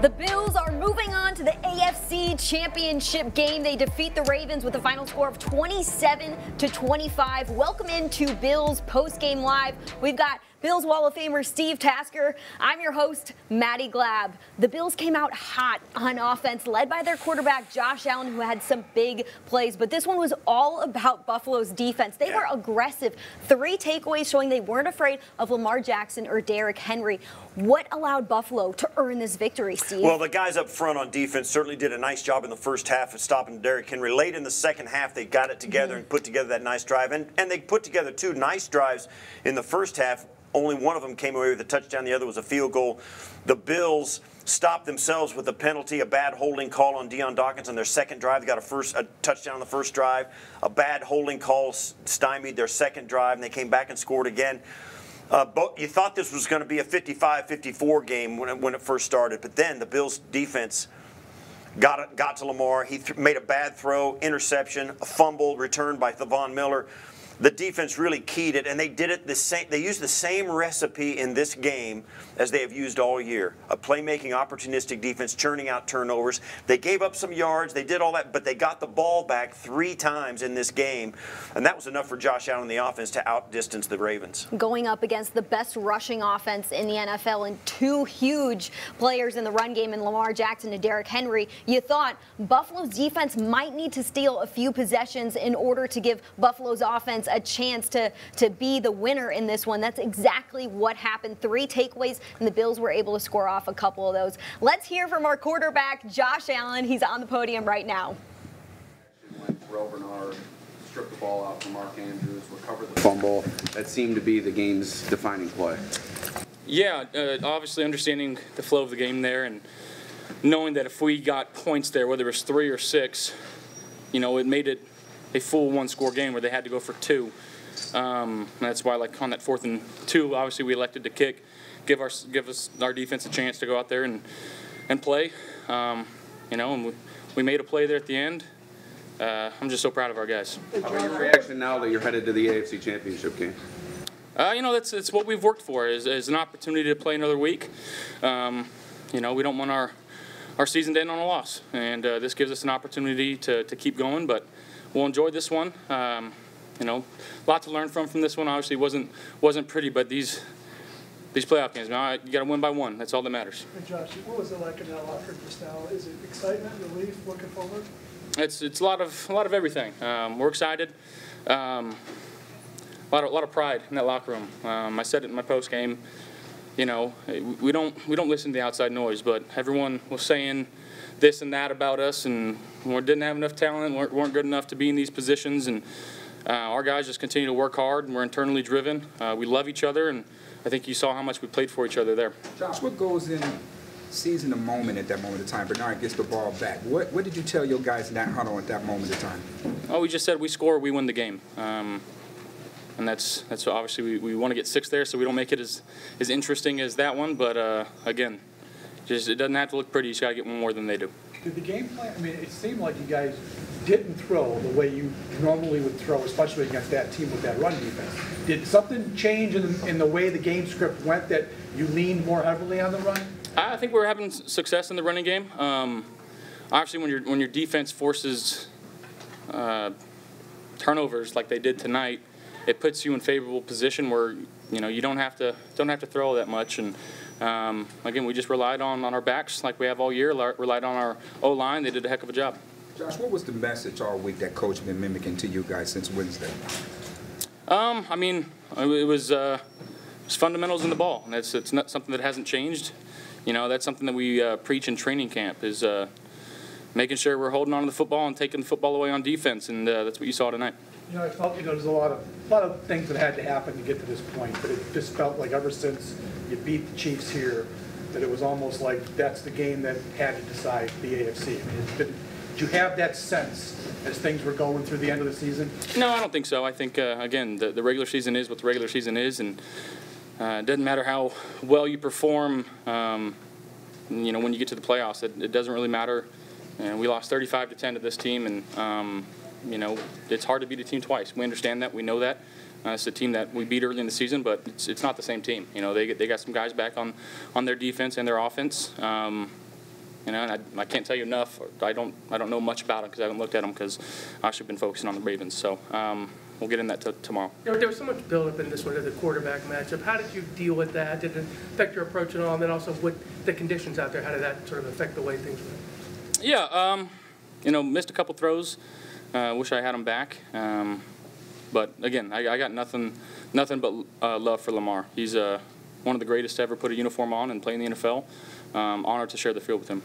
The Bills are moving on to the AFC Championship game. They defeat the Ravens with a final score of 27-25. Welcome into Bills Postgame Live. We've got Bills Wall of Famer Steve Tasker. I'm your host, Maddy Glab. The Bills came out hot on offense, led by their quarterback, Josh Allen, who had some big plays. But this one was all about Buffalo's defense. They were aggressive. 3 takeaways showing they weren't afraid of Lamar Jackson or Derrick Henry. What allowed Buffalo to earn this victory, Steve? Well, the guys up front on defense certainly did a nice job in the first half of stopping Derrick Henry. Late in the second half, they got it together and put together that nice drive. And they put together 2 nice drives in the first half. Only one of them came away with a touchdown. The other was a field goal. The Bills stopped themselves with a penalty, a bad holding call on Deion Dawkins on their second drive. They got a touchdown on the first drive. A bad holding call stymied their second drive, and they came back and scored again. You thought this was going to be a 55-54 game when it first started, but then the Bills' defense got to Lamar. He made a bad throw, interception, a fumble returned by Von Miller. The defense really keyed it, and they did it the same. They used the same recipe in this game as they have used all year: a playmaking, opportunistic defense, churning out turnovers. They gave up some yards. They did all that, but they got the ball back 3 times in this game, and that was enough for Josh Allen and the offense to outdistance the Ravens. Going up against the best rushing offense in the NFL and 2 huge players in the run game in Lamar Jackson and Derrick Henry, you thought Buffalo's defense might need to steal a few possessions in order to give Buffalo's offense a chance to be the winner in this one. That's exactly what happened. 3 takeaways, and the Bills were able to score off a couple of those. Let's hear from our quarterback, Josh Allen. He's on the podium right now. Terrel Bernard stripped the ball out from Mark Andrews, recovered the fumble. That seemed to be the game's defining play. Yeah, obviously understanding the flow of the game there and knowing that if we got points there, whether it was 3 or 6, you know, it made it a full 1-score game where they had to go for 2. That's why, like on that 4th and 2, obviously we elected to kick, give us our defense a chance to go out there and play. You know, and we made a play there at the end. I'm just so proud of our guys. How about your reaction now that you're headed to the AFC Championship game? You know, it's what we've worked for is an opportunity to play another week. You know, we don't want our season to end on a loss, and this gives us an opportunity to keep going. But we'll enjoy this one. You know, a lot to learn from this one. Obviously, wasn't pretty, but these playoff games, man, you got to win by 1. That's all that matters. Hey Josh, what was it like in that locker room just now? Is it excitement, relief, looking forward? It's a lot of everything. We're excited. A lot of pride in that locker room. I said it in my post game. You know, we don't listen to the outside noise, but everyone was saying this and that about us, and we didn't have enough talent, weren't good enough to be in these positions, and our guys just continue to work hard, and we're internally driven. We love each other, and I think you saw how much we played for each other there. Josh, what goes in seizing the moment at that moment of time? Bernard gets the ball back. What did you tell your guys in that huddle at that moment of time? Oh, we just said we score, we win the game. And that's obviously we want to get 6 there, so we don't make it as interesting as that one. But again, just it doesn't have to look pretty. You just got to get 1 more than they do. Did the game plan? I mean, it seemed like you guys didn't throw the way you normally would throw, especially against that team with that run defense. Did something change in the way the game script went that you leaned more heavily on the run? I think we're having success in the running game. Obviously, when your defense forces turnovers like they did tonight, it puts you in favorable position where you don't have to throw that much. And again, we just relied on our backs like we have all year. Relied on our O-line. They did a heck of a job. Josh, what was the message all week that coach been mimicking to you guys since Wednesday? I mean, it was fundamentals in the ball, and it's not something that hasn't changed. You know, that's something that we preach in training camp is making sure we're holding on to the football and taking the football away on defense, and that's what you saw tonight. You know, I felt there's a lot of things that had to happen to get to this point, but it just felt like ever since you beat the Chiefs here, that it was almost like that's the game that had to decide the AFC. I mean, did you have that sense as things were going through the end of the season? No, I don't think so. I think, again, the regular season is what the regular season is, and it doesn't matter how well you perform, when you get to the playoffs. It doesn't really matter. And we lost 35-10 to this team, and it's hard to beat a team twice. We understand that. We know that. It's a team that we beat early in the season, but it's not the same team. You know, they got some guys back on their defense and their offense. You know, and I can't tell you enough. I don't know much about them because I haven't looked at them because I've actually been focusing on the Ravens. So we'll get in that tomorrow. There was so much build-up in this one of the quarterback matchup. How did you deal with that? Did it affect your approach at all? And then also, what the conditions out there? How did that sort of affect the way things went? Yeah, you know, missed a couple throws. Wish I had them back. But again, I got nothing but love for Lamar. He's one of the greatest to ever put a uniform on and play in the NFL. Honored to share the field with him.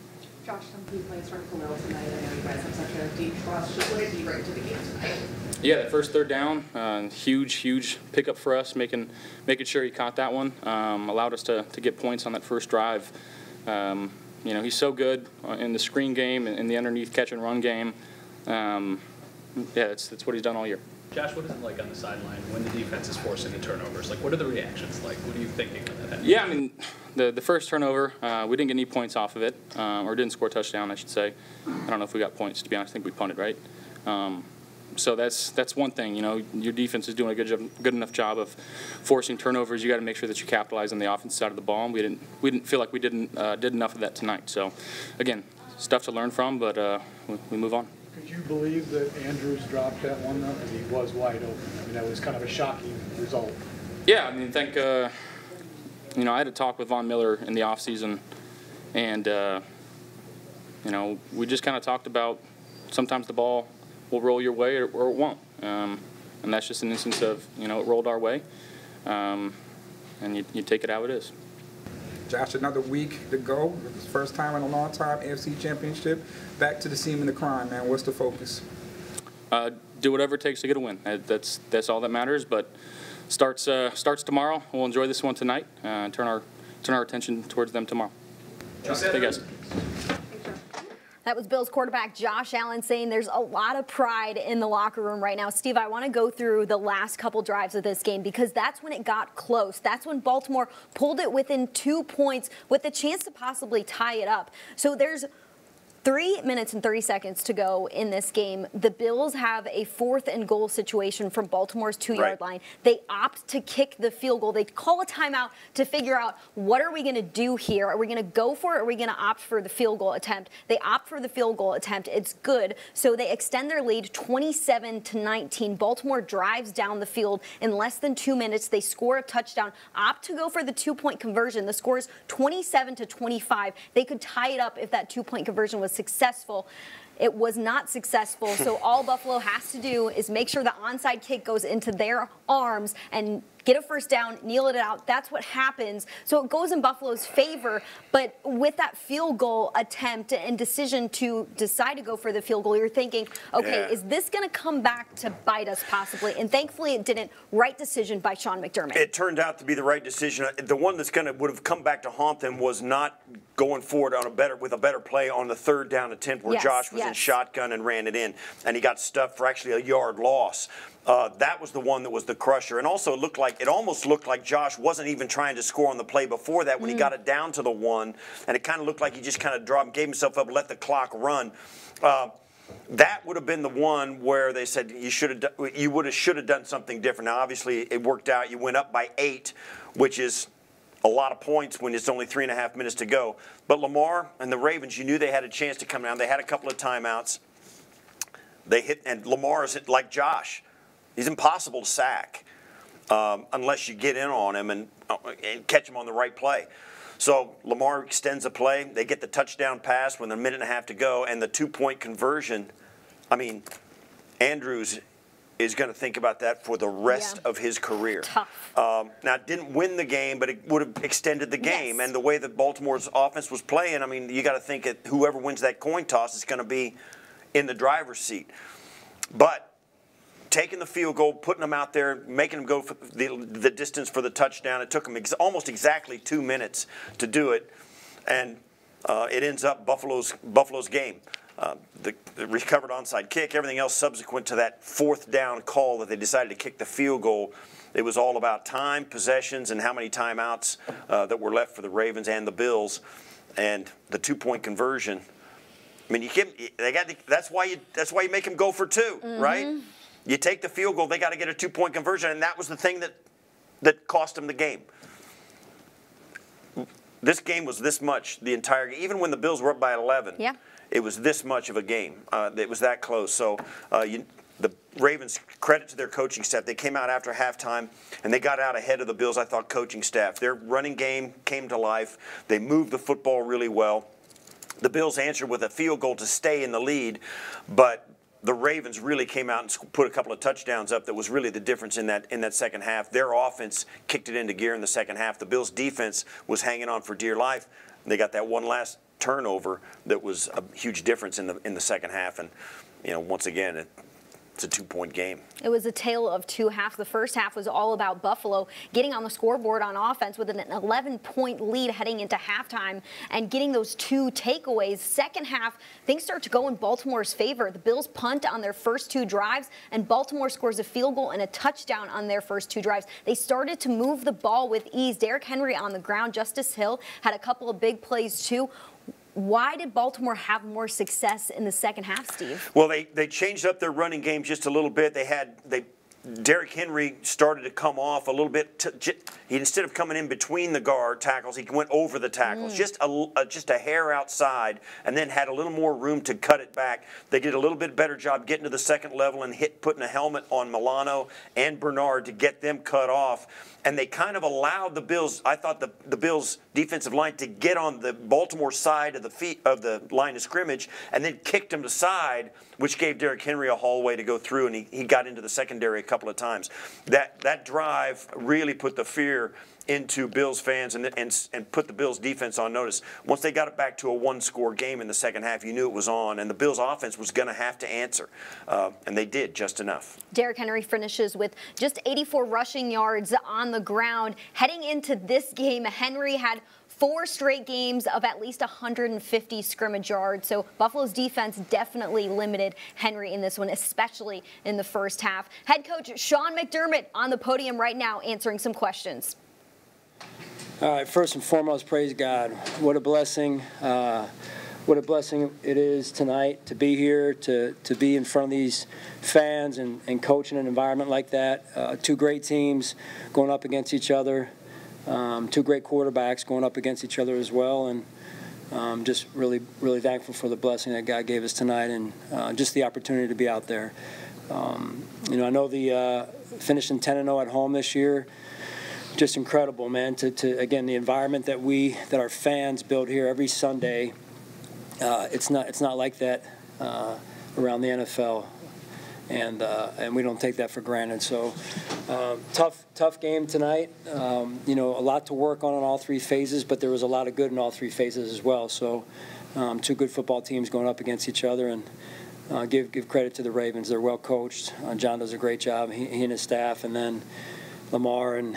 Josh, some key plays from Khalil tonight. I know you guys have such a deep trust. Just what did you bring to the game tonight? Yeah, that first third down, huge pickup for us, making sure he caught that one. Allowed us to get points on that first drive. You know, he's so good in the screen game and in the underneath catch and run game. Yeah, that's what he's done all year. Josh, what is it like on the sideline when the defense is forcing the turnovers? Like, what are the reactions like? What are you thinking when that happens? Yeah, I mean, the first turnover, we didn't get any points off of it, or didn't score a touchdown, I should say. I don't know if we got points, to be honest. I think we punted, right? So that's one thing. You know, your defense is doing a good enough job of forcing turnovers. You got to make sure that you capitalize on the offense side of the ball. And we didn't feel like we did enough of that tonight. So, again, stuff to learn from, but we move on. Could you believe that Andrews dropped that one, though? Because he was wide open. I mean, that was kind of a shocking result. Yeah, I mean, I think, you know, I had a talk with Von Miller in the offseason, and, you know, we just kind of talked about sometimes the ball will roll your way or it won't. And that's just an instance of, you know, it rolled our way, and you take it how it is. Josh, another week to go. It's the first time in a long time, AFC Championship. Back to the scene of the crime, man. What's the focus? Do whatever it takes to get a win. That's all that matters. But starts tomorrow. We'll enjoy this one tonight. Turn our attention towards them tomorrow. Thank you guys. That was Bills quarterback Josh Allen saying there's a lot of pride in the locker room right now. Steve, I want to go through the last couple drives of this game because that's when it got close. That's when Baltimore pulled it within 2 points with the chance to possibly tie it up. So there's 3 minutes and 30 seconds to go in this game. The Bills have a 4th and goal situation from Baltimore's 2-yard line. They opt to kick the field goal. They call a timeout to figure out what are we going to do here. Are we going to go for it or are we going to opt for the field goal attempt? They opt for the field goal attempt. It's good. So they extend their lead 27-19. Baltimore drives down the field in less than 2 minutes. They score a touchdown, opt to go for the 2-point conversion. The score is 27-25. They could tie it up if that 2-point conversion was successful. It was not successful, so all Buffalo has to do is make sure the onside kick goes into their arms and get a first down, kneel it out. That's what happens. So it goes in Buffalo's favor, but with that field goal attempt and decision to decide to go for the field goal, you're thinking, okay, is this going to come back to bite us possibly? And thankfully it didn't. Right decision by Sean McDermott. It turned out to be the right decision. The one that's would have come back to haunt them was not going forward on with a better play on the 3rd down attempt where Josh was in shotgun and ran it in, and he got stuffed for actually a yard loss. That was the one that was the crusher. And also it almost looked like Josh wasn't even trying to score on the play before that when he got it down to the 1, and it kind of looked like he just kind of dropped, gave himself up, let the clock run. That would have been the one where they said you should have done something different. Now, obviously, it worked out. You went up by 8, which is a lot of points when it's only 3.5 minutes to go. But Lamar and the Ravens, you knew they had a chance to come down. They had a couple of timeouts. They hit, and Lamar is like Josh. He's impossible to sack unless you get in on him and catch him on the right play. So Lamar extends the play. They get the touchdown pass with a minute and a half to go, and the 2-point conversion. I mean, Andrews is going to think about that for the rest of his career. Tough. Now, it didn't win the game, but it would have extended the game. And the way that Baltimore's offense was playing, I mean, you got to think that whoever wins that coin toss is going to be in the driver's seat. But taking the field goal, putting them out there, making them go for the distance for the touchdown, it took them almost exactly 2 minutes to do it. And it ends up Buffalo's game. The recovered onside kick, everything else subsequent to that 4th down call that they decided to kick the field goal. It was all about time, possessions, and how many timeouts that were left for the Ravens and the Bills, and the 2-point conversion. I mean, that's why you make them go for 2, right? You take the field goal, they got to get a 2-point conversion, and that was the thing that cost them the game. this game was this much the entire game. Even when the Bills were up by 11, Yeah. it was this much of a game. It was that close. So the Ravens, credit to their coaching staff. They came out after halftime, and they got out ahead of the Bills, I thought, coaching staff. Their running game came to life. They moved the football really well. The Bills answered with a field goal to stay in the lead, but the Ravens really came out and put a couple of touchdowns up that was really the difference in that second half. Their offense kicked it into gear in the second half. The Bills' defense was hanging on for dear life. They got that one last turnover that was a huge difference in the second half. And, once again, it's a 2-point game. It was a tale of two halves. The first half was all about Buffalo getting on the scoreboard on offense with an 11-point lead heading into halftime and getting those 2 takeaways. Second half, things start to go in Baltimore's favor. The Bills punt on their first 2 drives, and Baltimore scores a field goal and a touchdown on their first 2 drives. They started to move the ball with ease. Derrick Henry on the ground. Justice Hill had a couple of big plays, too. Why did Baltimore have more success in the second half, Steve? Well, they changed up their running game just a little bit. Derrick Henry started to come off a little bit. Instead of coming in between the guard tackles, he went over the tackles, just a hair outside, and then had a little more room to cut it back. They did a little bit better job getting to the second level and putting a helmet on Milano and Bernard to get them cut off. And they kind of allowed the Bills, I thought the Bills' defensive line to get on the Baltimore side of the line of scrimmage, and then kicked them to side, which gave Derrick Henry a hallway to go through, and he got into the secondary a couple of times. That drive really put the fear into Bills fans and put the Bills defense on notice. Once they got it back to a 1-score game in the second half, you knew it was on, and the Bills offense was going to have to answer, and they did just enough. Derrick Henry finishes with just 84 rushing yards on the ground. Heading into this game, Henry had 4 straight games of at least 150 scrimmage yards. So Buffalo's defense definitely limited Henry in this one, especially in the first half. Head coach Sean McDermott on the podium right now answering some questions. All right, first and foremost, praise God. What a blessing. What a blessing it is tonight to be here, to be in front of these fans and coach in an environment like that. 2 great teams going up against each other. 2 great quarterbacks going up against each other as well. And just really, really thankful for the blessing that God gave us tonight and just the opportunity to be out there. I know the finishing 10-0 at home this year, just incredible, man. To again, the environment that our fans build here every Sunday. It's not like that around the NFL, and we don't take that for granted. So tough game tonight. A lot to work on in all 3 phases, but there was a lot of good in all 3 phases as well. So 2 good football teams going up against each other, and give credit to the Ravens. They're well coached. John does a great job. He and his staff, and then Lamar and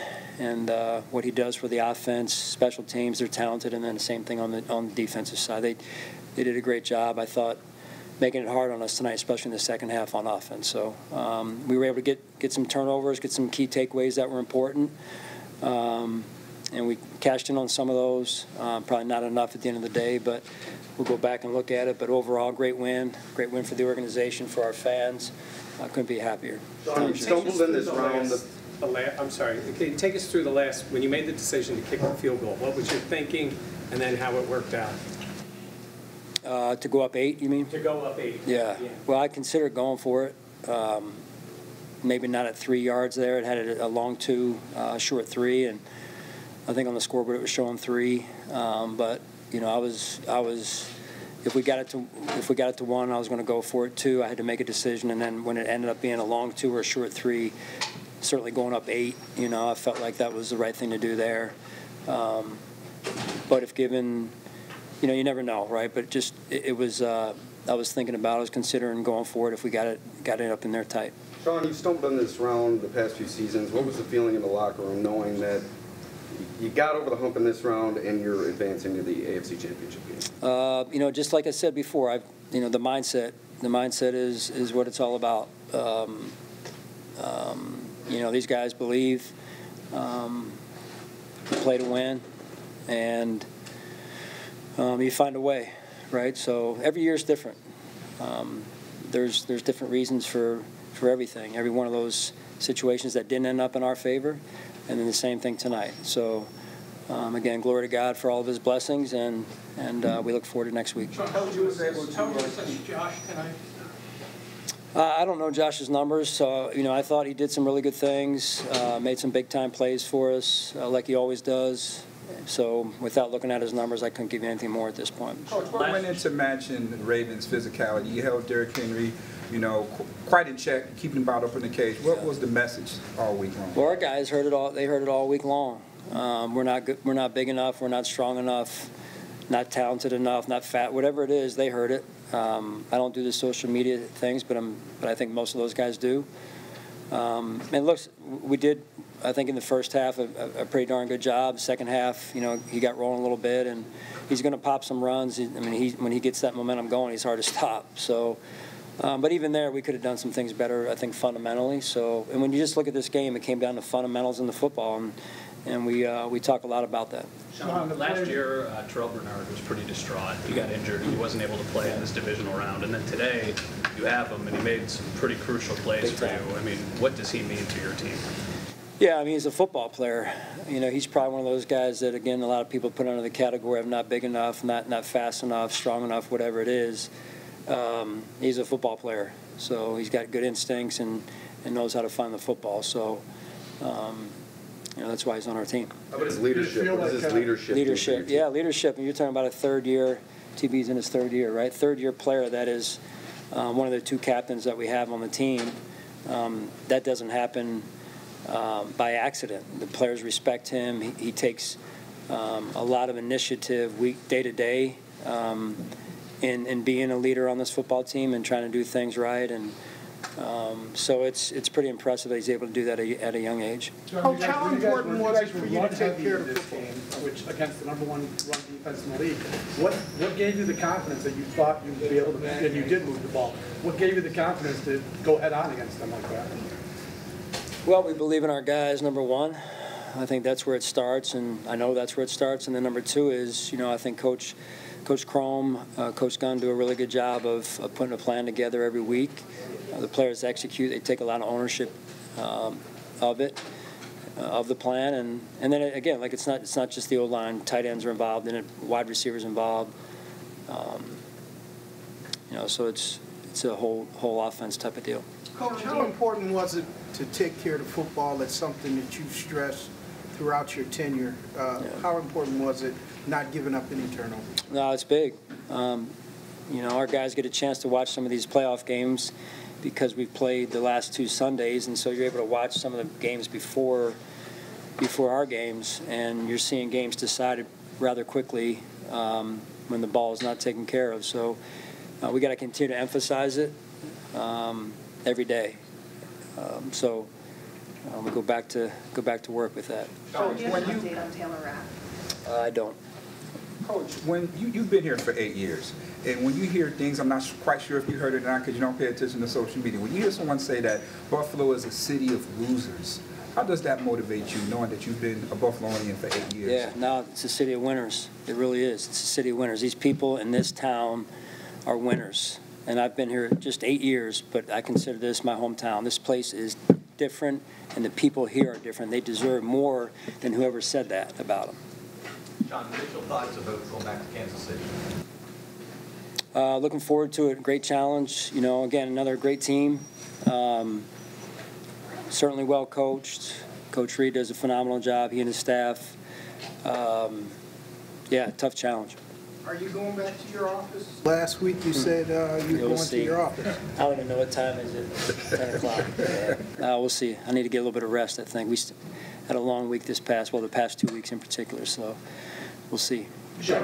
what he does for the offense, special teams, they're talented, and then the same thing on the defensive side. They did a great job, I thought, making it hard on us tonight, especially in the second half on offense. So we were able to get some turnovers, get some key takeaways that were important, and we cashed in on some of those. Probably not enough at the end of the day, but we'll go back and look at it. But overall, great win for the organization, for our fans. I couldn't be happier. Sean, you stumbled in this round. I'm sorry. Can you take us through when you made the decision to kick the field goal? What was your thinking, and then how it worked out? To go up 8, you mean? To go up 8. Yeah. Well, I considered going for it. Maybe not at 3 yards there. It had a long 2, short 3, and I think on the scoreboard it was showing 3. But I was. If we got it to 1, I was going to go for it. 2, I had to make a decision, and then when it ended up being a long 2 or a short 3. Certainly going up 8, I felt like that was the right thing to do there. But if given, you never know, right? But just it was. I was thinking about. I was considering going for it if we got it up in there tight. Sean, you stumbled in this round the past few seasons. What was the feeling in the locker room knowing that you got over the hump in this round and you're advancing to the AFC Championship game? Just like I said before, the mindset is what it's all about. These guys believe we play to win, and you find a way, right? So every year is different. There's different reasons for everything. Every one of those situations that didn't end up in our favor, and then the same thing tonight. So again, glory to God for all of his blessings, and we look forward to next week. How was Josh tonight? I don't know Josh's numbers, so I thought he did some really good things, made some big-time plays for us, like he always does. So without looking at his numbers, I couldn't give you anything more at this point. Coach, what went into matching the Ravens' physicality? You held Derrick Henry, quite in check, keeping him bound up in the cage. What was the message all week long? Well, our guys heard it all. They heard it all week long. We're not good, we're not big enough. We're not strong enough. Not talented enough. Not fat. Whatever it is, they heard it. I don't do the social media things, but I think most of those guys do. And look, we did, I think, in the first half a pretty darn good job. Second half, he got rolling a little bit, and he's going to pop some runs. When he gets that momentum going, he's hard to stop. So, but even there, we could have done some things better, I think, fundamentally. So, and when you just look at this game, it came down to fundamentals in the football, and we talk a lot about that. Sean, last year, Terrel Bernard was pretty distraught. He got injured. He wasn't able to play in this divisional round. And then today, you have him, and he made some pretty crucial plays for you. What does he mean to your team? Yeah, he's a football player. He's probably one of those guys that, again, a lot of people put under the category of not big enough, not fast enough, strong enough, whatever it is. He's a football player. So he's got good instincts and knows how to find the football. So, that's why he's on our team. How about his leadership? What is his leadership? Leadership, yeah, leadership. And you're talking about a third year. TB's in his third year, right? Third-year player. That is one of the two captains that we have on the team. That doesn't happen by accident. The players respect him. He takes a lot of initiative day to day in being a leader on this football team and trying to do things right. And so it's pretty impressive that he's able to do that at a young age. Coach, how important was it for you to take care of this game, which against the #1 run defense in the league? What gave you the confidence that you thought you'd be able to, and you did move the ball? What gave you the confidence to go head on against them like that? Well, we believe in our guys, number one. I think that's where it starts, and I know that's where it starts. And then number two is, I think Coach Chrome, Coach Gunn do a really good job of putting a plan together every week. The players execute. They take a lot of ownership of it, of the plan, and then again, like it's not just the O-line. Tight ends are involved in it. Wide receivers involved. So it's a whole offense type of deal. Coach, how important was it to take care of the football? That's something that you've stressed throughout your tenure. How important was it not giving up any turnovers? No, it's big. Our guys get a chance to watch some of these playoff games because we've played the last 2 Sundays, and so you're able to watch some of the games before our games, and you're seeing games decided rather quickly when the ball is not taken care of. So we got to continue to emphasize it every day. We go back to work with that. Do you have an update on Taylor Rapp? I don't. Coach, when you've been here for 8 years, and when you hear things, I'm not quite sure if you heard it or not because you don't pay attention to social media. When you hear someone say that Buffalo is a city of losers, how does that motivate you, knowing that you've been a Buffalonian for 8 years? Yeah, no, it's a city of winners. It really is. It's a city of winners. These people in this town are winners. And I've been here just 8 years, but I consider this my hometown. This place is different, and the people here are different. They deserve more than whoever said that about them. John, initial thoughts about going back to Kansas City? Looking forward to it. Great challenge. Again, another great team. Certainly well coached. Coach Reed does a phenomenal job. He and his staff. Tough challenge. Are you going back to your office? Last week you said you were going to your office. I don't even know what time is it. 10 o'clock. We'll see. I need to get a little bit of rest, I think. We had a long week the past 2 weeks in particular, so we'll see. You've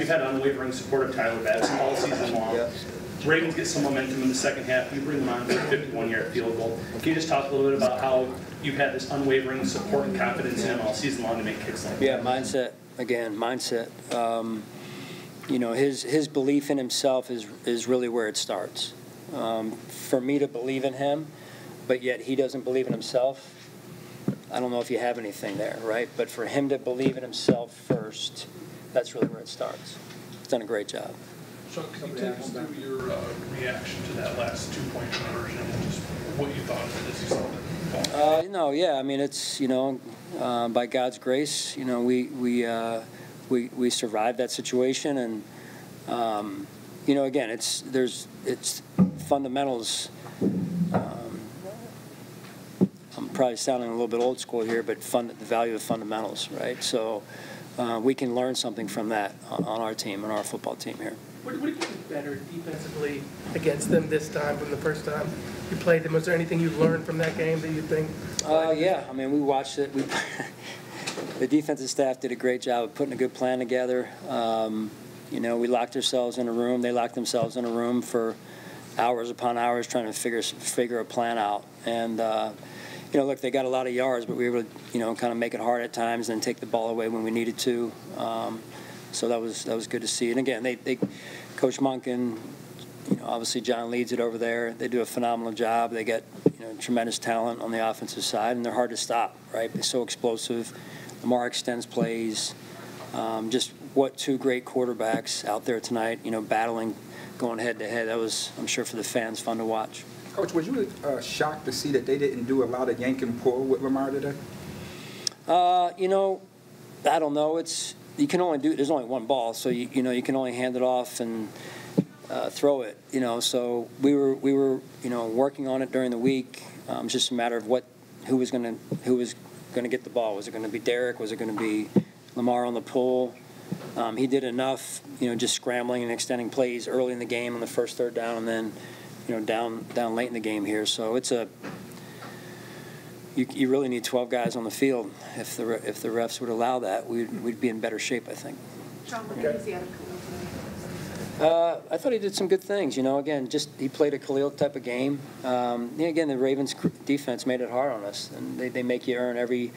had unwavering support of Tyler Bass all season long. Ravens get some momentum in the second half. You bring them on for a 51-yard field goal. Can you just talk a little bit about how you've had this unwavering support and confidence in him all season long to make kicks like that? Yeah, mindset. Again, mindset. His belief in himself is really where it starts. For me to believe in him, but yet he doesn't believe in himself, I don't know if you have anything there, right? But for him to believe in himself first, that's really where it starts. He's done a great job. Sean, can you take us through your reaction to that last 2-point conversion and just what you thought of it as you saw it? No, yeah. I mean, it's by God's grace, we survived that situation, and again, it's fundamentals. I'm probably sounding a little bit old school here, but the value of fundamentals, right? So we can learn something from that on our team, on our football team here. What did you do better defensively against them this time from the first time you played them? Was there anything you learned from that game that you think? Yeah, I mean, we watched it. The defensive staff did a great job of putting a good plan together. We locked ourselves in a room. They locked themselves in a room for hours upon hours trying to figure a plan out. And look, they got a lot of yards, but we were able to, kind of make it hard at times and take the ball away when we needed to. So that was good to see. And again, they Coach Monk and obviously John leads it over there. They do a phenomenal job. They got tremendous talent on the offensive side, and they're hard to stop. Right? They're so explosive. Lamar extends plays. Just what two great quarterbacks out there tonight. Battling, going head to head. That was, I'm sure, for the fans, fun to watch. Coach, was you shocked to see that they didn't do a lot of yank and pull with Lamar today? I don't know. You can only there's only one ball, so you can only hand it off and throw it. So we were working on it during the week. It's just a matter of who was going to get the ball. Was it going to be Derek? Was it going to be Lamar on the pull? He did enough, just scrambling and extending plays early in the game on the first third down, and then down late in the game here. So it's you really need 12 guys on the field. If the refs would allow that, we'd be in better shape, I think. Sean, what did you see out of Khalil today? I thought he did some good things. Again, he played a Khalil type of game. Again, the Ravens defense made it hard on us, and they make you earn every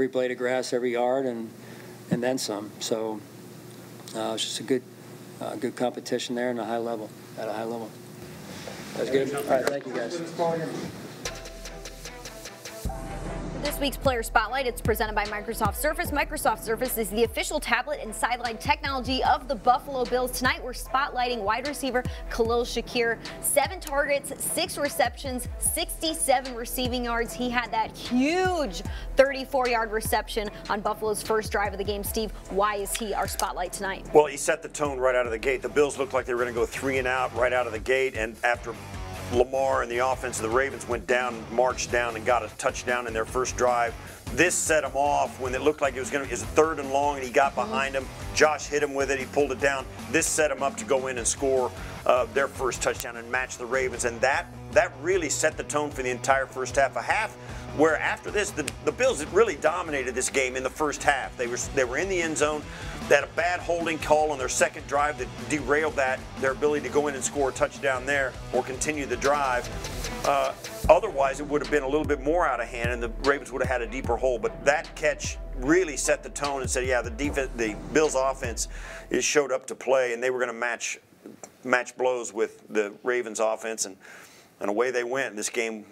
blade of grass, every yard, and then some. So it's just a good competition there and at a high level. That was good. All right, thank you, guys. This week's Player Spotlight, it's presented by Microsoft Surface. Microsoft Surface is the official tablet and sideline technology of the Buffalo Bills. Tonight, we're spotlighting wide receiver Khalil Shakir. 7 targets, 6 receptions, 67 receiving yards. He had that huge 34-yard reception on Buffalo's first drive of the game. Steve, why is he our spotlight tonight? Well, he set the tone right out of the gate. The Bills looked like they were going to go 3 and out right out of the gate, and after Lamar and the offense of the Ravens went down, marched down, and got a touchdown in their first drive. This set him off when it looked like it was a 3rd and long, and he got behind him. Josh hit him with it. He pulled it down. This set him up to go in and score their first touchdown and match the Ravens, and that really set the tone for the entire first half. A half where after this, the Bills really dominated this game in the first half. They were in the end zone. They had a bad holding call on their second drive that derailed their ability to go in and score a touchdown there or continue the drive. Otherwise, it would have been a little bit more out of hand, and the Ravens would have had a deeper hole. But that catch really set the tone and said, yeah, the Bills' offense showed up to play, and they were going to match blows with the Ravens' offense, and away they went. This game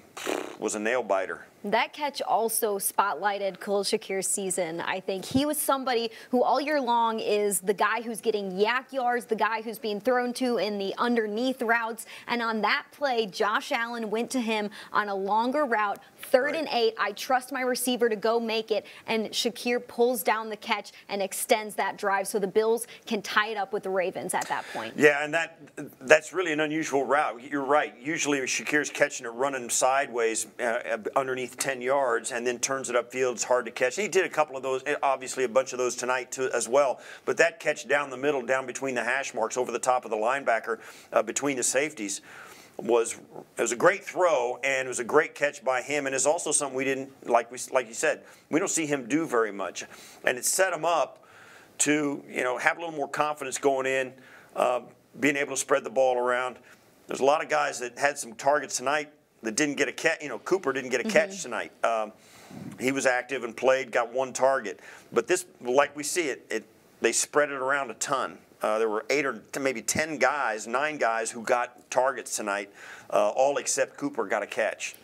was a nail-biter. That catch also spotlighted Khalil Shakir's season. I think he was somebody who all year long is the guy who's getting yak yards, the guy who's being thrown to in the underneath routes. And on that play, Josh Allen went to him on a longer route, 3rd and 8. I trust my receiver to go make it. And Shakir pulls down the catch and extends that drive so the Bills can tie it up with the Ravens at that point. Yeah, and that's really an unusual route. You're right. Usually Shakir's catching it running sideways underneath 10 yards and then turns it upfield. It's hard to catch. He did a couple of those, obviously a bunch of those tonight too, as well. But that catch down the middle, down between the hash marks, over the top of the linebacker, between the safeties, was a great throw, and it was a great catch by him, and it's also something we didn't, like you said, we don't see him do very much. And it set him up to have a little more confidence going in, being able to spread the ball around. There's a lot of guys that had some targets tonight that didn't get a catch. Cooper didn't get a catch tonight. He was active and played, got 1 target. But this, like we see they spread it around a ton. There were 8 or maybe 10 guys, 9 guys who got targets tonight. All except Cooper got a catch.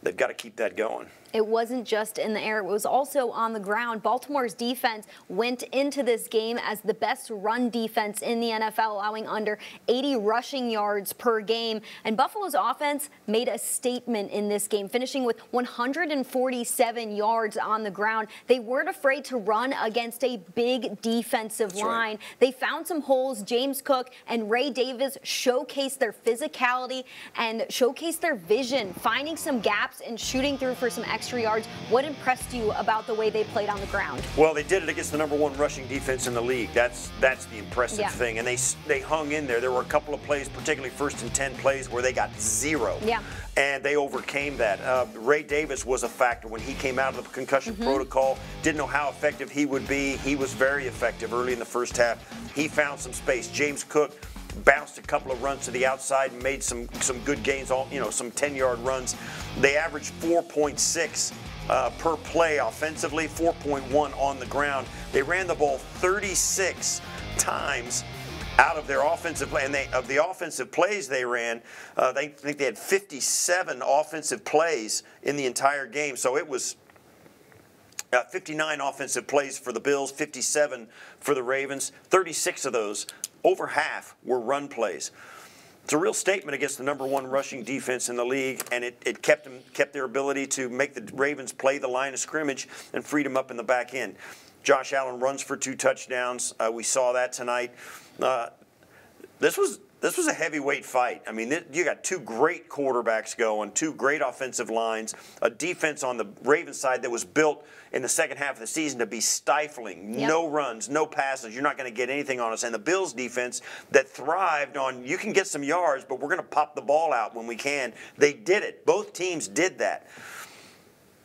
They've got to keep that going. It wasn't just in the air, it was also on the ground. Baltimore's defense went into this game as the best run defense in the NFL, allowing under 80 rushing yards per game. And Buffalo's offense made a statement in this game, finishing with 147 yards on the ground. They weren't afraid to run against a big defensive line. Right. They found some holes. James Cook and Ray Davis showcased their physicality and showcased their vision, finding some gaps and shooting through for some extra yards. What impressed you about the way they played on the ground? Well, they did it against the #1 rushing defense in the league. That's the impressive thing. And they hung in there. There were a couple of plays, particularly 1st and 10 plays, where they got 0. Yeah. And they overcame that. Ray Davis was a factor when he came out of the concussion protocol. Didn't know how effective he would be. He was very effective early in the first half. He found some space. James Cook bounced a couple of runs to the outside and made some good gains, some 10-yard runs. They averaged 4.6 per play offensively, 4.1 on the ground. They ran the ball 36 times out of their offensive play, and of the offensive plays they ran, they think they had 57 offensive plays in the entire game. So it was 59 offensive plays for the Bills, 57 for the Ravens. 36 of those, over half, were run plays. It's a real statement against the #1 rushing defense in the league, and it kept their ability to make the Ravens play the line of scrimmage and freed them up in the back end. Josh Allen runs for 2 touchdowns. We saw that tonight. This was a heavyweight fight. I mean, you got 2 great quarterbacks going, 2 great offensive lines, a defense on the Ravens side that was built in the second half of the season to be stifling. Yep. No runs, no passes. You're not going to get anything on us. And the Bills defense that thrived on, you can get some yards, but we're going to pop the ball out when we can. They did it. Both teams did that.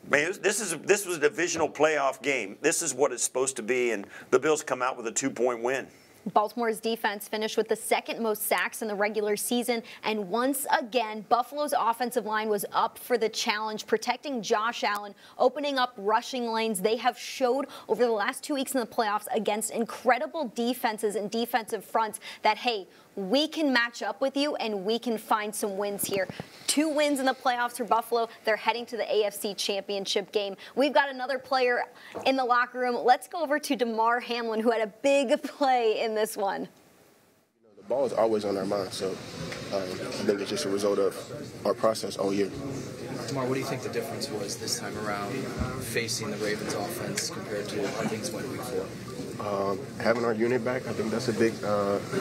Man, this was a divisional playoff game. This is what it's supposed to be, and the Bills come out with a 2-point win. Baltimore's defense finished with the 2nd most sacks in the regular season, and once again, Buffalo's offensive line was up for the challenge, protecting Josh Allen, opening up rushing lanes. They have showed over the last 2 weeks in the playoffs against incredible defenses and defensive fronts that, hey, we can match up with you and we can find some wins here. 2 wins in the playoffs for Buffalo. They're heading to the AFC Championship game. We've got another player in the locker room. Let's go over to Damar Hamlin, who had a big play in this one. The ball is always on our mind, so I think it's just a result of our process all year. Damar, what do you think the difference was this time around facing the Ravens offense compared to how things went week 4? Having our unit back, I think that's a big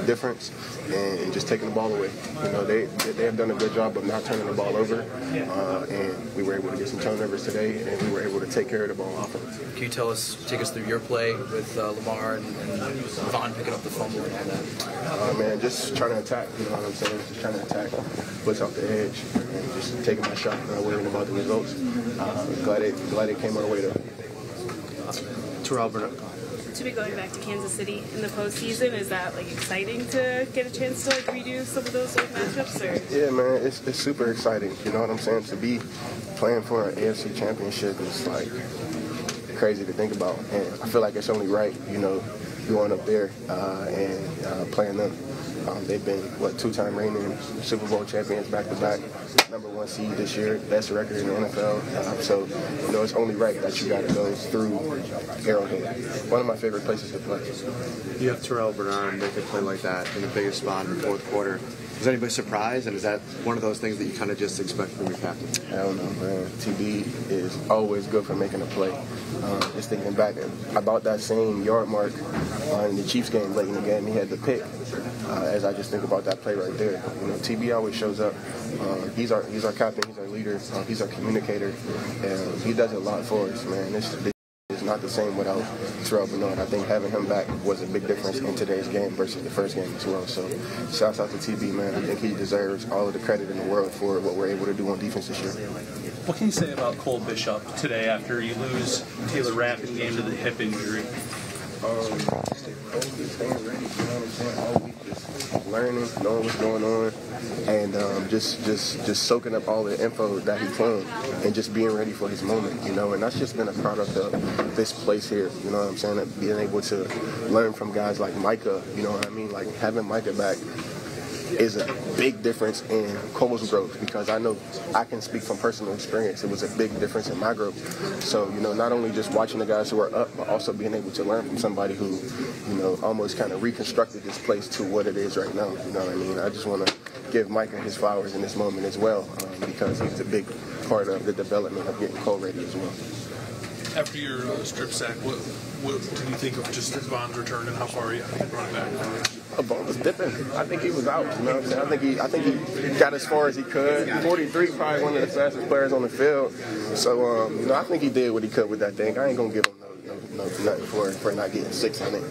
difference, and just taking the ball away. You know, they have done a good job of not turning the ball over, and we were able to get some turnovers today, and we were able to take care of the ball offense. Can you take us through your play with Lamar and Vaughn picking up the fumble and all that? Man, just trying to attack, you know what I'm saying? Just trying to attack, push off the edge, and just taking my shot, not worrying about the results. Glad it came our way, though. Terrel Bernard. To be going back to Kansas City in the postseason, is that exciting to get a chance to redo some of those old matchups? Or? Yeah, man, it's super exciting. You know what I'm saying? To be playing for an AFC championship is crazy to think about, and I feel like it's only right, going up there and playing them. They've been 2-time reigning Super Bowl champions back-to-back, #1 seed this year, best record in the NFL. So it's only right that you got to go through Arrowhead. One of my favorite places to play. You have Terrel Bernard make a play like that in the biggest spot in the 4th quarter. Was anybody surprised, and is that one of those things that you kind of just expect from your captain? Hell no, man. TB is always good for making a play. Just thinking back about that same yard mark in the Chiefs game late in the game, he had the pick. As I just think about that play right there, TB always shows up. He's our captain, he's our leader, he's our communicator, and he does a lot for us, man. It's not the same without Terrel Bernard. I think having him back was a big difference in today's game versus the first game as well. So shouts out to TB, man. I think he deserves all of the credit in the world for what we're able to do on defense this year. What can you say about Cole Bishop today after you lose Taylor Rapp in the game to the hip injury? Staying ready, you know what I'm saying? All week, just learning, knowing what's going on, and just soaking up all the info that he can, and just being ready for his moment, And that's just been a product of this place here, you know what I'm saying? Being able to learn from guys like Micah, you know what I mean? Having Micah back is a big difference in Cole's growth, because I know I can speak from personal experience. It was a big difference in my growth. So, you know, not only just watching the guys who are up, but also being able to learn from somebody who, you know, almost kind of reconstructed this place to what it is right now. You know what I mean? I just want to give Micah his flowers in this moment as well, because he's a big part of the development of getting Cole ready as well. After your strip sack, what do you think of just Von's return and how far he brought it back? Vaughn was dipping. I think he was out. You know what I'm saying? I think he got as far as he could. 43, probably one of the fastest players on the field. So, you know, I think he did what he could with that thing. I ain't gonna give him nothing for not getting 6 on it.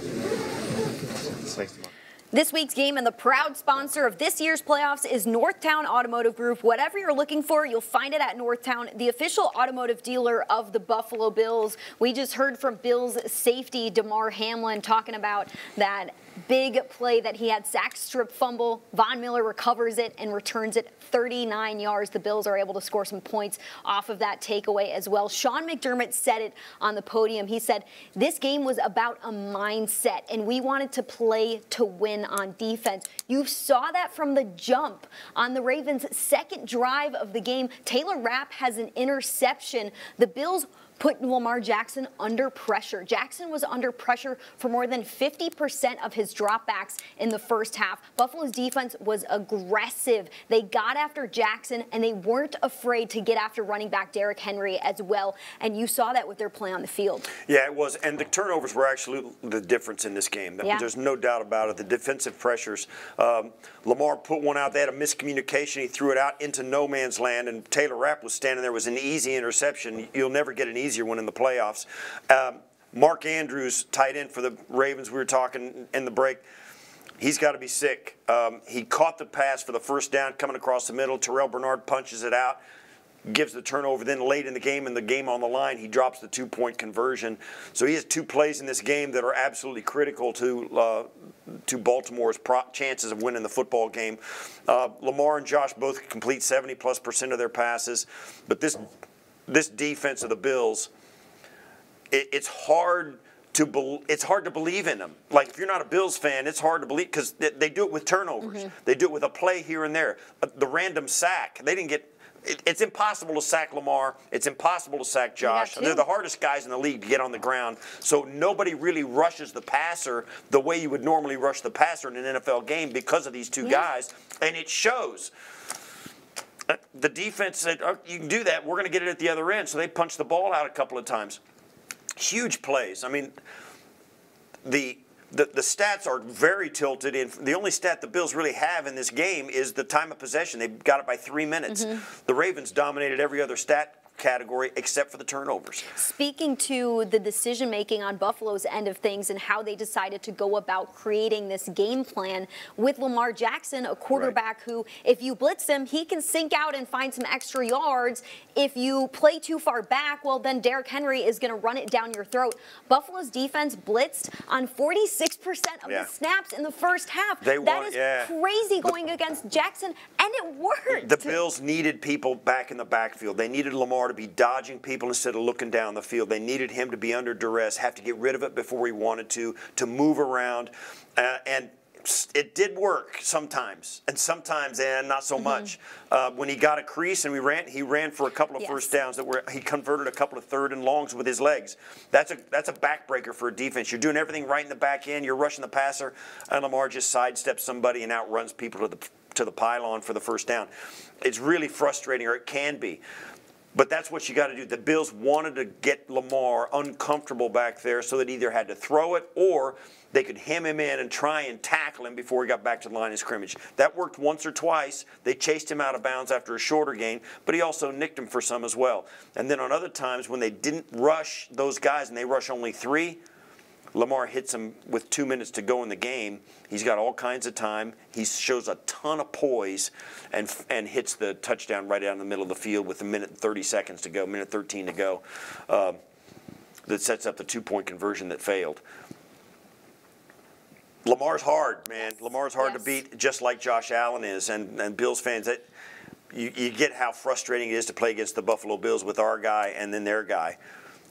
This week's game and the proud sponsor of this year's playoffs is Northtown Automotive Group. Whatever you're looking for, you'll find it at Northtown, the official automotive dealer of the Buffalo Bills. We just heard from Bills safety Damar Hamlin talking about that big play that he had, sack, strip, fumble. Von Miller recovers it and returns it 39 yards. The Bills are able to score some points off of that takeaway as well. Sean McDermott said it on the podium. He said, this game was about a mindset, and we wanted to play to win on defense. You saw that from the jump on the Ravens' second drive of the game. Taylor Rapp has an interception. The Bills put Lamar Jackson under pressure. Jackson was under pressure for more than 50% of his dropbacks in the first half. Buffalo's defense was aggressive. They got after Jackson, and they weren't afraid to get after running back Derrick Henry as well. And you saw that with their play on the field. Yeah, it was. And the turnovers were actually the difference in this game. Yeah. There's no doubt about it. The defensive pressures. Lamar put one out. They had a miscommunication. He threw it out into no man's land, and Taylor Rapp was standing there. It was an easy interception. You'll never get an easier one in the playoffs. Mark Andrews, tight end for the Ravens, we were talking in the break, he's got to be sick. He caught the pass for the first down coming across the middle. Terrel Bernard punches it out, gives the turnover. Then late in the game on the line, he drops the 2-point conversion. So he has 2 plays in this game that are absolutely critical to Baltimore's chances of winning the football game. Lamar and Josh both complete 70+% of their passes, but this defense of the Bills, it's hard to believe in them. Like, if you're not a Bills fan, it's hard to believe, because they do it with turnovers. Mm-hmm. They do it with a play here and there. The random sack. They didn't get. It's impossible to sack Lamar. It's impossible to sack Josh. They're the hardest guys in the league to get on the ground. So nobody really rushes the passer the way you would normally rush the passer in an NFL game because of these two guys, and it shows. The defense said, oh, you can do that. We're going to get it at the other end. So they punched the ball out a couple of times. Huge plays. I mean, the stats are very tilted. The only stat the Bills really have in this game is the time of possession. They got it by 3 minutes. Mm-hmm. The Ravens dominated every other stat category except for the turnovers. Speaking to the decision-making on Buffalo's end of things and how they decided to go about creating this game plan with Lamar Jackson, a quarterback who, if you blitz him, he can sink out and find some extra yards. If you play too far back, well, then Derrick Henry is going to run it down your throat. Buffalo's defense blitzed on 46% of the snaps in the first half. That is crazy going against Jackson, and it worked. The Bills needed people back in the backfield. They needed Lamar to be dodging people instead of looking down the field. They needed him to be under duress, have to get rid of it before he wanted to move around. And it did work sometimes, and sometimes not so much. When he got a crease and he ran for a couple of first downs he converted a couple of 3rd and longs with his legs. That's a backbreaker for a defense. You're doing everything right in the back end. You're rushing the passer, and Lamar just sidesteps somebody and outruns people to the pylon for the first down. It's really frustrating, or it can be. But that's what you got to do. The Bills wanted to get Lamar uncomfortable back there so that he either had to throw it or they could hem him in and try and tackle him before he got back to the line of scrimmage. That worked once or twice. They chased him out of bounds after a shorter gain, but he also nicked him for some as well. And then on other times when they didn't rush those guys and they rush only 3, Lamar hits him with 2 minutes to go in the game. He's got all kinds of time. He shows a ton of poise and hits the touchdown right down the middle of the field with 1 minute and 30 seconds to go, 1:13 to go. That sets up the 2-point conversion that failed. Lamar's hard, man. Lamar's hard to beat, just like Josh Allen is. And Bills fans, you get how frustrating it is to play against the Buffalo Bills with our guy and then their guy.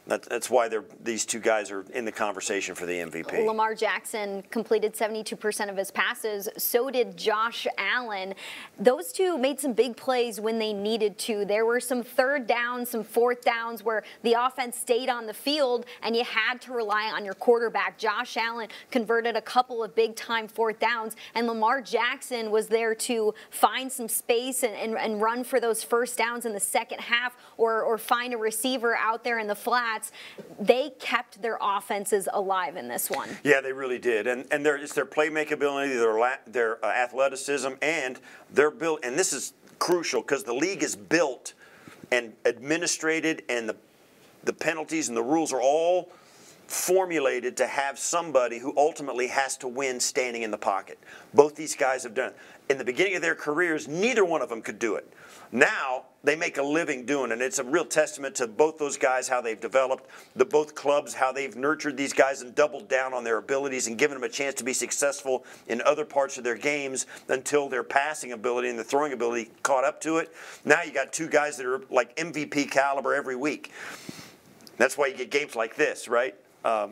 That's why these two guys are in the conversation for the MVP. Lamar Jackson completed 72% of his passes. So did Josh Allen. Those two made some big plays when they needed to. There were some third downs, some fourth downs where the offense stayed on the field and you had to rely on your quarterback. Josh Allen converted a couple of big-time fourth downs, and Lamar Jackson was there to find some space and run for those first downs in the second half, or find a receiver out there in the flats. They kept their offenses alive in this one. Yeah, they really did. And it's their playmaking ability, their athleticism, and their built. And this is crucial because the league is built and administrated, and the penalties and the rules are all formulated to have somebody who ultimately has to win standing in the pocket. Both these guys have done it. In the beginning of their careers, neither one of them could do it. Now they make a living doing it, and it's a real testament to both those guys, how they've developed, both clubs, how they've nurtured these guys and doubled down on their abilities and given them a chance to be successful in other parts of their games until their passing ability and the throwing ability caught up to it. Now you got two guys that are like MVP caliber every week. That's why you get games like this, right?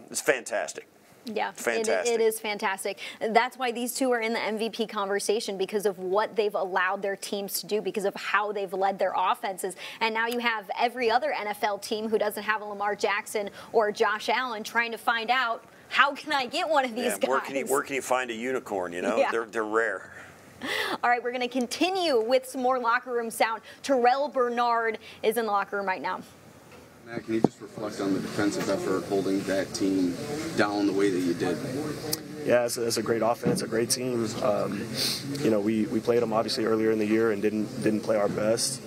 It's fantastic. Yeah, fantastic. It is fantastic. That's why these two are in the MVP conversation, because of what they've allowed their teams to do, because of how they've led their offenses. And now you have every other NFL team who doesn't have a Lamar Jackson or Josh Allen trying to find out, how can I get one of these guys? Where can you find a unicorn, you know? Yeah. They're rare. All right, we're going to continue with some more locker room sound. Terrel Bernard is in the locker room right now. Matt, can you just reflect on the defensive effort holding that team down the way that you did? Yeah, it's a great offense, a great team. You know, we played them obviously earlier in the year and didn't play our best.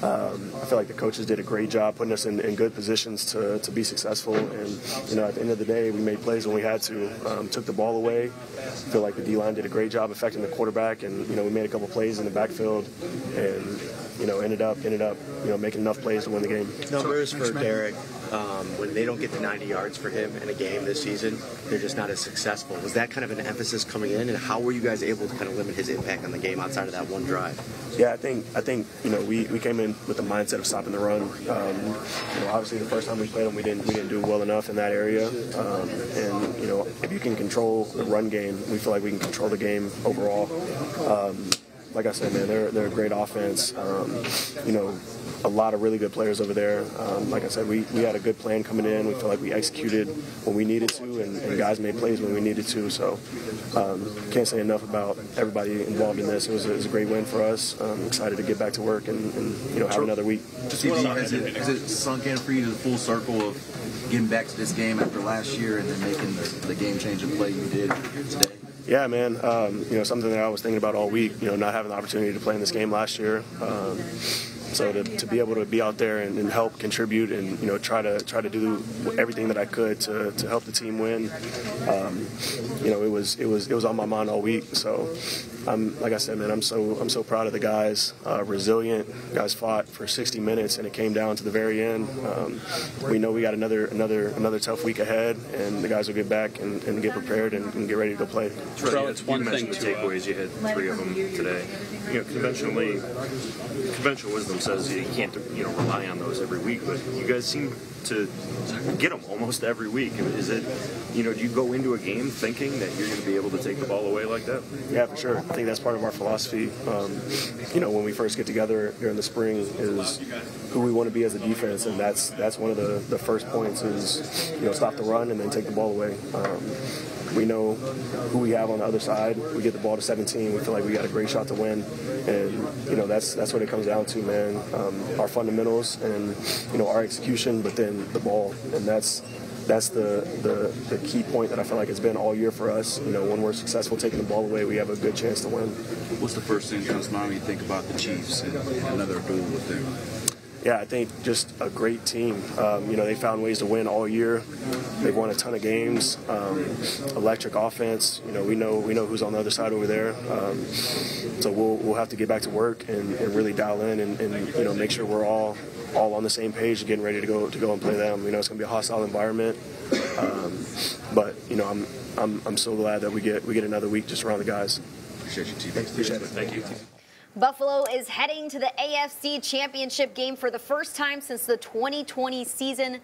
I feel like the coaches did a great job putting us in good positions to be successful. And, you know, at the end of the day, we made plays when we had to. Took the ball away. I feel like the D-line did a great job affecting the quarterback. And, you know, we made a couple plays in the backfield and, you know, ended up, you know, making enough plays to win the game. Numbers for Derek, when they don't get to 90 yards for him in a game this season, they're just not as successful. Was that kind of an emphasis coming in, and how were you guys able to kind of limit his impact on the game outside of that one drive? Yeah, I think you know, we came in with the mindset of stopping the run. You know, obviously the first time we played them, we didn't do well enough in that area. And you know, if you can control the run game, we feel like we can control the game overall. Like I said, man, they're a great offense. You know, a lot of really good players over there. Like I said, we had a good plan coming in. We feel like we executed when we needed to, and guys made plays when we needed to. So can't say enough about everybody involved in this. It was a great win for us. I'm excited to get back to work and you know, have another week. Has it sunk in for you to the full circle of getting back to this game after last year and then making the game-changing play you did today? Yeah, man. You know, something that I was thinking about all week, you know, not having the opportunity to play in this game last year. So to be able to be out there and help contribute and, you know, try to do everything that I could to help the team win, you know, it was on my mind all week. So like I said, man, I'm so proud of the guys. Resilient guys, fought for 60 minutes, and it came down to the very end. We know we got another tough week ahead, and the guys will get back and get prepared and get ready to go play. Terrell, it's one thing to takeaways. You had 3 of them today. You know, conventional wisdom says you can't, you know, rely on those every week, but you guys seem to get them almost every week. Is it, you know, do you go into a game thinking that you're going to be able to take the ball away like that? Yeah, for sure. I think that's part of our philosophy. You know, when we first get together during the spring, is who we want to be as a defense, and that's one of the first points is, you know, stop the run and then take the ball away. We know who we have on the other side. We get the ball to 17. We feel like we got a great shot to win, and you know, that's what it comes down to, man. Our fundamentals and, you know, our execution, but then the ball, and that's the key point that I feel like it's been all year for us. You know, when we're successful taking the ball away, we have a good chance to win. What's the first thing that comes to mind when you think about the Chiefs and another duel with them? Yeah, I think just a great team. You know, they found ways to win all year. They've won a ton of games. Electric offense. You know, we know who's on the other side over there. So we'll have to get back to work and really dial in and you know, make sure we're all on the same page, getting ready to go and play them. You know, it's going to be a hostile environment. But you know, I'm so glad that we get another week just around the guys. Appreciate you, T. Appreciate it. Thank you. Buffalo is heading to the AFC Championship game for the first time since the 2020 season.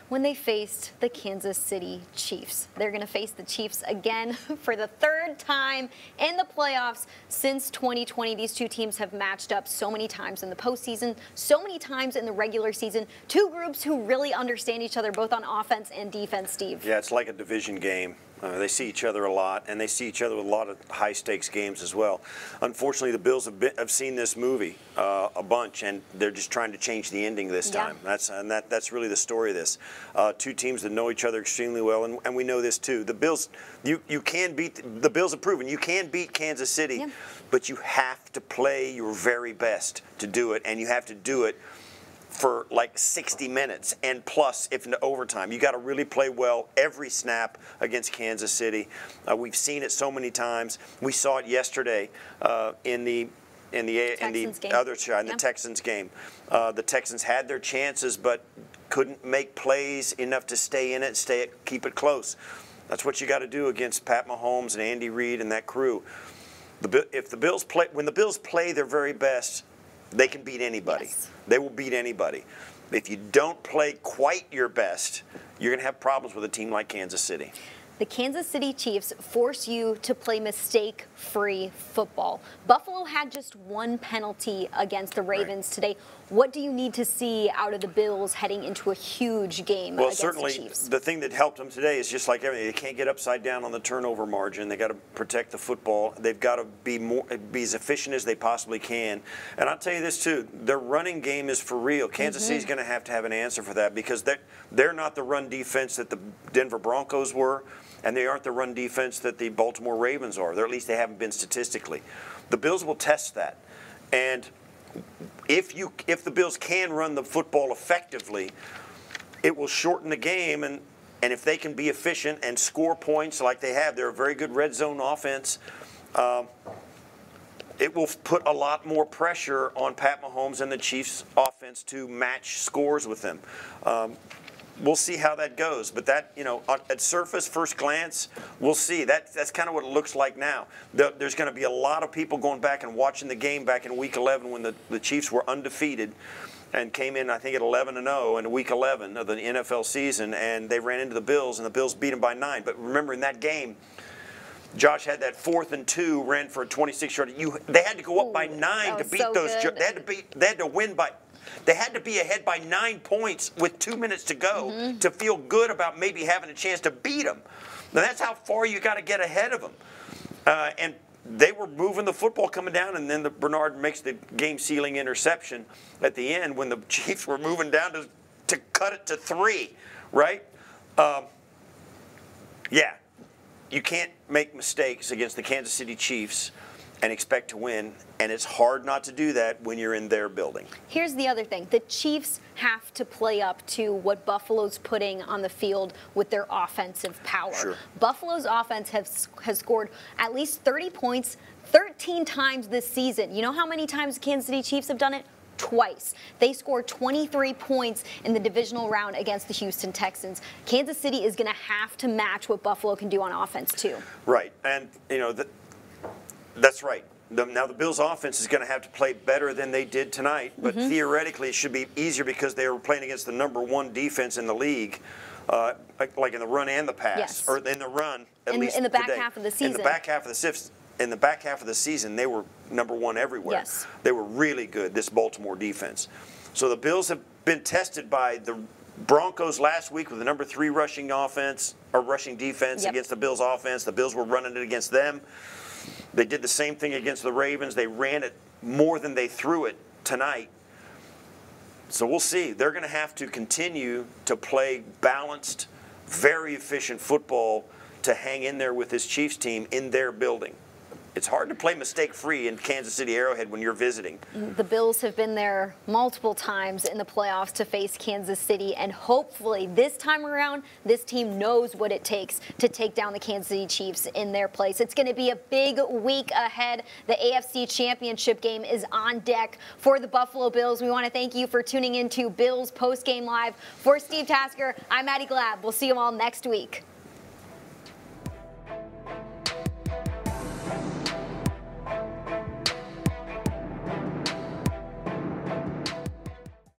when they faced the Kansas City Chiefs. They're going to face the Chiefs again for the third time in the playoffs since 2020. These two teams have matched up so many times in the postseason, so many times in the regular season. Two groups who really understand each other, both on offense and defense, Steve. Yeah, it's like a division game. They see each other a lot, and they see each other with a lot of high-stakes games as well. Unfortunately, the Bills have seen this movie a bunch, and they're just trying to change the ending this time. That's really the story of this. Two teams that know each other extremely well, and we know this too. The Bills, you can beat. The Bills have proven you can beat Kansas City, but you have to play your very best to do it, and you have to do it for like 60 minutes and plus if into overtime. You got to really play well every snap against Kansas City. We've seen it so many times. We saw it yesterday in the Texans game. The Texans had their chances but couldn't make plays enough to stay in it, keep it close. That's what you got to do against Pat Mahomes and Andy Reid and that crew. When the Bills play their very best, they can beat anybody. Yes. They will beat anybody. If you don't play quite your best, you're going to have problems with a team like Kansas City. The Kansas City Chiefs force you to play mistake-free football. Buffalo had just one penalty against the Ravens today. What do you need to see out of the Bills heading into a huge game against the Chiefs? Well, certainly the thing that helped them today is just like everything. They can't get upside down on the turnover margin. They got to protect the football. They've got to be as efficient as they possibly can. And I'll tell you this too: their running game is for real. Kansas City's going to have an answer for that because they're not the run defense that the Denver Broncos were. And they aren't the run defense that the Baltimore Ravens are. Or at least they haven't been statistically. The Bills will test that. And if the Bills can run the football effectively, it will shorten the game. And if they can be efficient and score points like they have, they're a very good red zone offense. It will put a lot more pressure on Pat Mahomes and the Chiefs' offense to match scores with them. We'll see how that goes, but that, at surface, first glance, we'll see. That's kind of what it looks like now. There's going to be a lot of people going back and watching the game back in Week 11 when the Chiefs were undefeated and came in, I think, at 11-0 in Week 11 of the NFL season, and they ran into the Bills, and the Bills beat them by 9. But remember, in that game, Josh had that 4th and 2, ran for a 26-yard. They had to go up by 9 to beat those. They had to win by. They had to be ahead by 9 points with 2 minutes to go to feel good about maybe having a chance to beat them. Now, that's how far you got to get ahead of them. And they were moving the football coming down, and then Bernard makes the game-sealing interception at the end when the Chiefs were moving down to cut it to 3, right? Yeah, you can't make mistakes against the Kansas City Chiefs and expect to win, and it's hard not to do that when you're in their building. Here's the other thing. The Chiefs have to play up to what Buffalo's putting on the field with their offensive power. Sure. Buffalo's offense has scored at least 30 points 13 times this season. You know how many times the Kansas City Chiefs have done it? Twice. They scored 23 points in the divisional round against the Houston Texans. Kansas City is going to have to match what Buffalo can do on offense, too. Right. And, that's right. Now the Bills' offense is going to have to play better than they did tonight, but theoretically it should be easier because they were playing against the #1 defense in the league, like in the run and the pass, or in the run at least in the back half of the season. In the back half of the season, they were #1 everywhere. Yes. They were really good. This Baltimore defense. So the Bills have been tested by the Broncos last week with the #3 rushing defense against the Bills' offense. The Bills were running it against them. They did the same thing against the Ravens. They ran it more than they threw it tonight. So we'll see. They're going to have to continue to play balanced, very efficient football to hang in there with this Chiefs team in their building. It's hard to play mistake-free in Kansas City Arrowhead when you're visiting. The Bills have been there multiple times in the playoffs to face Kansas City, and hopefully this time around, this team knows what it takes to take down the Kansas City Chiefs in their place. It's going to be a big week ahead. The AFC Championship game is on deck for the Buffalo Bills. We want to thank you for tuning in to Bills Postgame Live. For Steve Tasker, I'm Maddy Glab. We'll see you all next week.